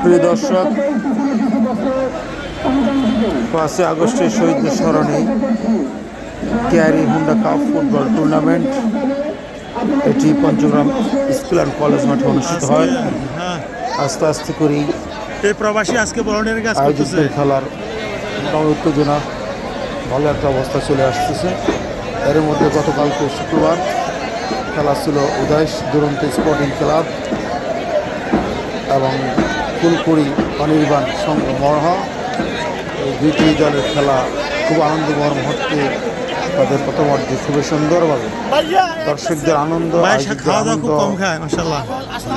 প্রিয় দর্শক, 5 আগস্টের শহীদদের স্মরণে Keari Honda cup football tournament এটি পঞ্চগ্রাম স্কুল অ্যান্ড কলেজ মাঠে অনুষ্ঠিত হয়। আস্তে আস্তে করেই এই প্রবাসী আজকে বরণের কাজ করতেছে। আয়োজকদের খেলার মোটামুটি উত্তেজনা ভালো একটা অবস্থা চলে আসতেছে। এর মধ্যে গতকালকে শুক্রবার খেলা ছিল উদয় দুরন্ত স্পোর্টিং ক্লাব এবং ফুলকুড়ি অনির্বাণ সংঘ মরহা, এই দুইটি দলের খেলা খুব আনন্দময় মুহূর্তে তাদের প্রথমার্ধে খুবই সুন্দরভাবে দর্শকদের আনন্দ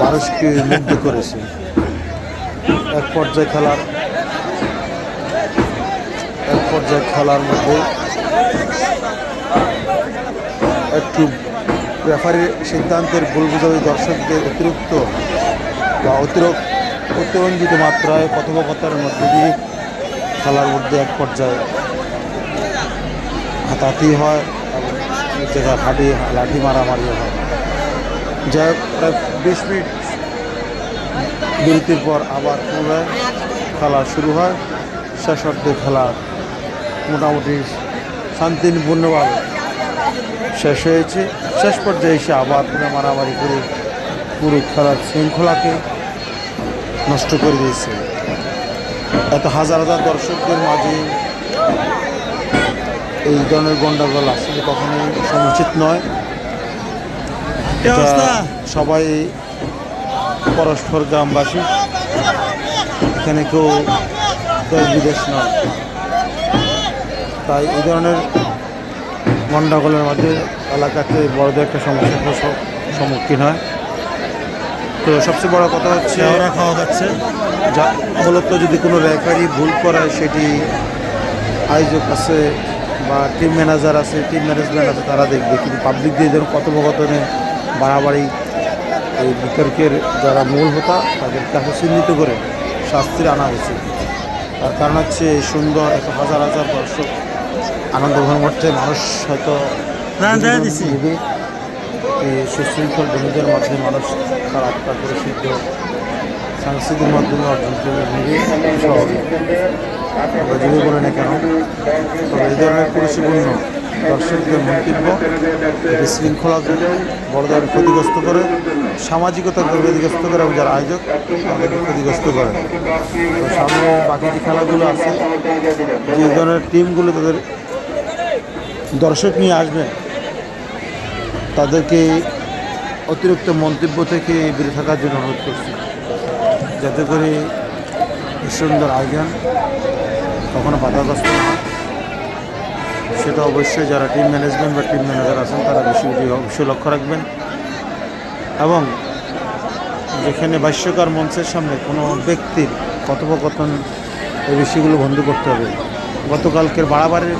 মানুষকে মুগ্ধ করেছে। এক পর্যায়ে খেলার মধ্যে একটু রেফারির সিদ্ধান্তের ভুল বোঝাবুঝি দর্শকদের অতিরঞ্জিত মাত্রায় কথোপকথনের মধ্যে দিয়ে খেলার মধ্যে এক পর্যায়ে হাতাহাতি হয় এবং জায়গায় লাঠি মারামারি হয়। যাই হোক, প্রায় 20 মিনিট বিরতির পর আবার পুনরায় খেলা শুরু হয়। শেষ অর্ধে খেলা মোটামুটি শান্তিপূর্ণভাবে শেষ হয়েছে। শেষ পর্যায়ে এসে আবার পুরো মারামারি করে পুরো খেলার শৃঙ্খলাকে নষ্ট করে দিয়েছে। এত হাজার হাজার দর্শকদের মাঝে এই ধরনের গন্ডগোল আসলে কখনোই সমুচিত নয়। সবাই পরস্পর গ্রামবাসী, এখানে কেউ দেশ বিদেশ নয়। তাই এই ধরনের গন্ডগোলের মধ্যে এলাকাতে বড়দের একটা সমস্যার সম্মুখীন হয়। তো সবচেয়ে বড় কথা হচ্ছে খাওয়া যাচ্ছে, যা মূলত যদি কোনো রেফারি ভুল করায় সেটি আয়োজক আছে বা টিম ম্যানেজার আছে, টিম ম্যানেজমেন্ট আছে, তারা দেখবে। কিন্তু পাবলিক দিয়ে যেন কথোপকথনে বাড়াবাড়ি এই বিতর্কের যারা মূল হোতা তাদের কাছে চিহ্নিত করে শাস্তির আনা উচিত। তার কারণ হচ্ছে এই সুন্দর এত হাজার হাজার দর্শক আনন্দঘন মধ্যে মানুষ হয়তো এই সুশৃঙ্খল বন্ধুদের মাধ্যমে মানুষ তার আত্মা পরিশুদ্ধ সাংস্কৃতিক মাধ্যমে অর্জন করে নিবে শহরে আমরা যেভাবে বলে না কেন। তবে এই ধরনের পরিষেপূর্ণ দর্শকদের মন্তব্য শৃঙ্খলাকে বড় ধরনের ক্ষতিগ্রস্ত করে, সামাজিকতাকে ক্ষতিগ্রস্ত করে এবং যারা আয়োজক তাদেরকে ক্ষতিগ্রস্ত করে। তো সামনে বাকি যে খেলাগুলো আছে, যে ধরনের টিমগুলো তাদের দর্শক নিয়ে আসবেন তাদেরকে অতিরিক্ত মন্তব্য থেকে বিরত থাকার জন্য অনুরোধ করছি, যাতে করে সুন্দর আয়োজন কখনো বাধাগ্রস্ত না হয়। সেটা অবশ্যই যারা টিম ম্যানেজমেন্ট বা টিম ম্যানেজার আছেন তারা অবশ্যই লক্ষ্য রাখবেন। এবং যেখানে ভাষ্যকার মঞ্চের সামনে কোনো ব্যক্তির কথোপকথন এই বিষয়গুলো বন্ধ করতে হবে। গতকালকের বাড়াবাড়ি